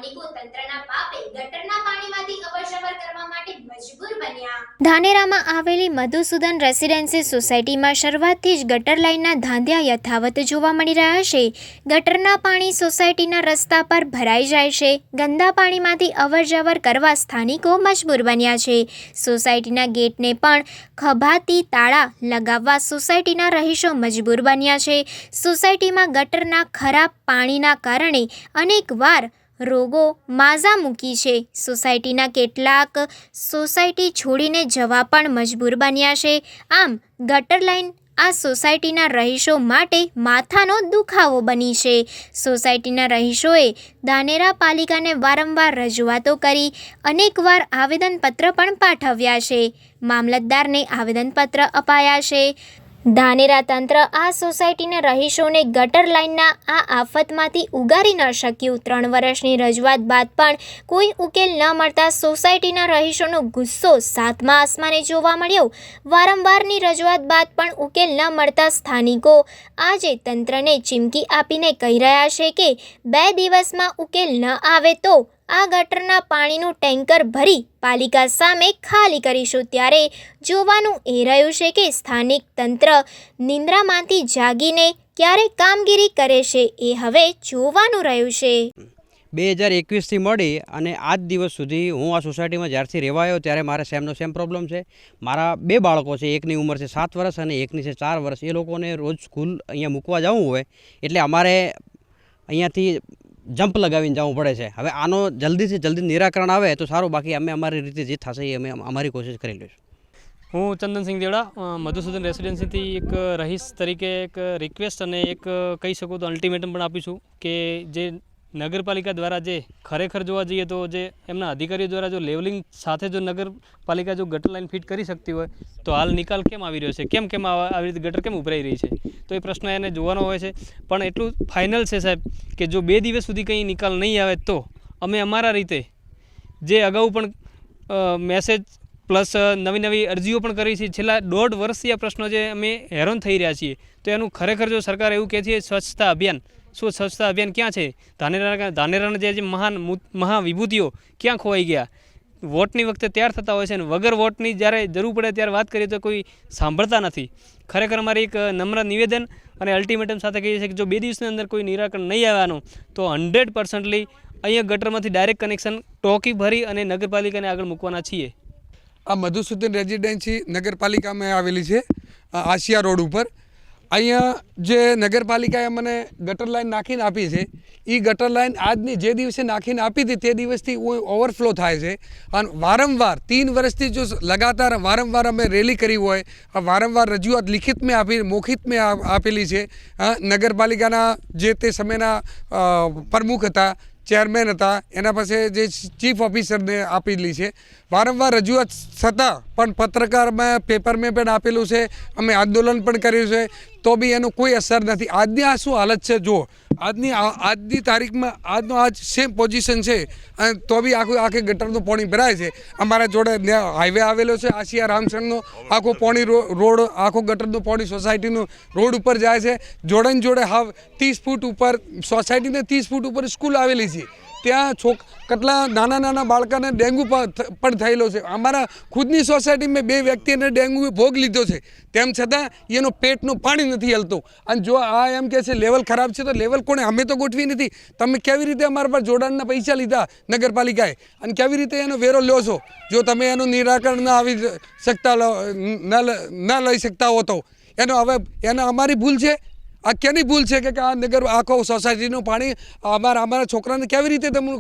સ્થાનિકો તંત્રના પાપે ગટરના પાણીમાંથી અવરજવર કરવા માટે મજબૂર બન્યા। ધાનેરામાં આવેલી મધુસૂદન રેસિડેન્સી સોસાયટીમાં શરૂઆતથી જ ગટર લાઇનના ધાંધિયા યથાવત જોવા મળી રહ્યા છે। ગટરના પાણી સોસાયટીના રસ્તા પર ભરાઈ જાય છે। ગંદા પાણીમાંથી અવરજવર કરવા સ્થાનિકો મજબૂર બન્યા છે। સોસાયટીના ગેટને પણ ખભાતી તાળા લગાવવા સોસાયટીના રહીશો મજબૂર બન્યા છે। સોસાયટીમાં ગટરના ખરાબ પાણીના કારણે અનેકવાર રોગો માઝા મૂકી છે। સોસાયટીના કેટલાક સોસાયટી છોડીને જવા પણ મજબૂર બન્યા છે। આમ ગટર લાઇન આ સોસાયટીના રહીશો માટે માથાનો દુખાવો બની છે। સોસાયટીના રહીશોએ ધાનેરા પાલિકાને વારંવાર રજૂઆતો કરી અનેકવાર આવેદનપત્ર પણ પાઠવ્યા છે। મામલતદારને આવેદનપત્ર અપાયા છે। ધાનેરા તંત્ર આ સોસાયટીના રહીશોને ગટર લાઇનના આ આફતમાંથી ઉગારી ન શક્યું। 3 વર્ષની રજૂઆત બાદ પણ કોઈ ઉકેલ ન મળતા સોસાયટીના રહીશોનો ગુસ્સો 7મા આસમાને જોવા મળ્યો। વારંવારની રજૂઆત બાદ પણ ઉકેલ ન મળતા સ્થાનિકો આજે તંત્રને ચીમકી આપીને કહી રહ્યા છે કે 2 દિવસમાં ઉકેલ ન આવે તો આ ગટરના પાણીનું ટેન્કર ભરી પાલિકા સામે ખાલી કરીશું। ત્યારે જોવાનું એ રહ્યું છે કે સ્થાનિક તંત્ર નિંદ્રામાંથી જાગીને ક્યારે કામગીરી કરે છે એ હવે જોવાનું રહ્યું છે। 2021થી મળી અને આજ દિવસ સુધી હું આ સોસાયટીમાં જ્યારથી રહેવા આવ્યો ત્યારે મારે સેમ પ્રોબ્લેમ છે। મારા 2 બાળકો છે, એકની ઉંમર છે 7 વર્ષ અને એકની છે 4 વર્ષ। એ લોકોને રોજ સ્કૂલ અહીંયા મૂકવા જવું હોય એટલે અમારે અહીંયાથી જમ્પ લગાવીને જવું પડે છે। હવે આનો જલ્દીથી જલ્દી નિરાકરણ આવે તો સારું, બાકી અમે અમારી રીતે જે થશે એ અમે અમારી કોશિશ કરી લઈશું। હું ચંદનસિંહ દેવડા મધુસૂદન રેસિડેન્સીથી એક રહીશ તરીકે એક રિક્વેસ્ટ અને એક કહી શકું તો અલ્ટિમેટમ પણ આપીશું કે જે નગરપાલિકા દ્વારા જે ખરેખર જોવા જઈએ તો જે એમના અધિકારીઓ દ્વારા જો લેવલિંગ સાથે જો નગરપાલિકા જો ગટર લાઇન ફિટ કરી શકતી હોય તો હાલ નિકાલ કેમ આવી રહ્યો છે, કેમ આવી રીતે ગટર કેમ ઉભરાઈ રહી છે, તો એ પ્રશ્ન એને જોવાનો હોય છે। પણ એટલું ફાઇનલ છે સાહેબ કે જો 2 દિવસ સુધી કંઈ નિકાલ નહીં આવે તો અમે અમારા રીતે જે અગાઉ પણ મેસેજ પ્લસ નવી અરજીઓ પણ કરી છે। છેલ્લા 1.5 વર્ષથી આ પ્રશ્નો જે અમે હેરાન થઈ રહ્યા છીએ તો એનું ખરેખર જો સરકાર એવું કહે છે સ્વચ્છતા અભિયાન, શું સ્વચ્છતા અભિયાન ક્યાં છે? ધાનેરાના જે મહાવિભૂતિઓ ક્યાં ખોવાઈ ગયા? વોટની વખતે તૈયાર થતા હોય છે અને વગર વોટની જ્યારે જરૂર પડે ત્યારે વાત કરીએ તો કોઈ સાંભળતા નથી। ખરેખર અમારી એક નમ્ર નિવેદન અને અલ્ટિમેટમ સાથે કહીએ છીએ કે જો 2 દિવસની અંદર કોઈ નિરાકરણ નહીં આવવાનું તો 100% અહીંયા ગટરમાંથી ડાયરેક્ટ કનેક્શન ટોકી ભરી અને નગરપાલિકાને આગળ મૂકવાના છીએ। આ મધુસૂદન રેસિડેન્સી નગરપાલિકામાં આવેલી છે, આશિયા રોડ ઉપર। અહીંયા જે નગરપાલિકાએ મને ગટર લાઇન નાખીને આપી છે એ ગટર લાઇન આજની જે દિવસે નાખીને આપી હતી તે દિવસથી ઓવરફ્લો થાય છે અને વારંવાર 3 વર્ષથી જો લગાતાર વારંવાર અમે રેલી કરી હોય, વારંવાર રજૂઆત લિખિત મેં આપી, મૌખિત મેં આપેલી છે। નગરપાલિકાના જે તે સમયના પ્રમુખ હતા, ચેરમેન હતા, એના પાસે જે ચીફ ઓફિસરને આપેલી છે। વારંવાર રજૂઆત છતાં પણ પત્રકારમાં પેપરમાં પણ આપેલું છે, અમે આંદોલન પણ કર્યું છે તો બી એનું કોઈ અસર નથી। આજની આ શું હાલત છે જો આજની તારીખમાં આજ સેમ પોઝિશન છે અને તો બી આખી ગટરનું પાણી ભરાય છે। અમારા જોડે હાઈવે આવેલો છે આશિયા રામસરનો, આખો પાણી રોડ આખો ગટરનું પાણી સોસાયટીનું રોડ ઉપર જાય છે। જોડે હાવ 30 ફૂટ ઉપર સોસાયટીને 30 ફૂટ ઉપર સ્કૂલ આવેલી છે, ત્યાં કેટલા નાના બાળકોને ડેન્ગ્યુ પણ થયેલો છે। અમારા ખુદની સોસાયટીમાં 2 વ્યક્તિને ડેન્ગ્યુ ભોગ લીધો છે, તેમ છતાં એનો પેટનું પાણી નથી હલતું। અને જો આ એમ કહે છે લેવલ ખરાબ છે તો લેવલ કોણે? અમે તો ગોઠવી નથી। તમે કેવી રીતે અમારા પર જોડાણના પૈસા લીધા નગરપાલિકાએ અને કેવી રીતે એનો વેરો લો છો? જો તમે એનું નિરાકરણ ના આવી શકતા ન લઈ શકતા હો તો એનો અમારી ભૂલ છે? આ ક્યાંની ભૂલ છે કે આ આખો સોસાયટીનું પાણી અમારા છોકરાને કેવી રીતે તમે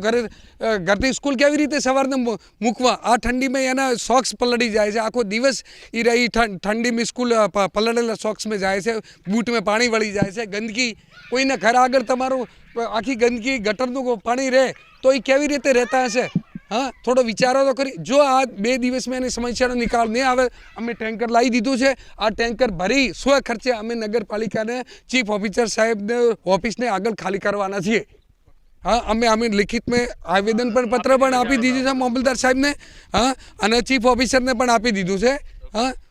ઘરથી સ્કૂલ કેવી રીતે સવારને મૂકવા? આ ઠંડીમાં એના સોક્સ પલળી જાય છે, આખો દિવસ એ ઠંડીમાં સ્કૂલ પલળેલા સોક્સમાં જાય છે, બૂટમાં પાણી વળી જાય છે, ગંદકી કોઈને ઘર આગળ તમારું આખી ગંદકી ગટરનું પાણી રહે તો એ કેવી રીતે રહેતા હશે? हाँ, थोड़ा विचारो तो करी। जो आज 2 दिवस में समस्या निकाल नहीं आवे, अमे टेंकर लाई दीधुं छे। आ टेंकर भरी स्व खर्चे अमे नगरपालिका ने चीफ ऑफिसर साहेब ने ऑफिस ने आगळ खाली करवाना छीए। हाँ, अमे लिखित में आवेदन पर पत्र पण आपी दीधुं छे मामलतदार साहेब ने। हाँ, अने चीफ ऑफिसर ने पण आपी दीधुं छे। हाँ,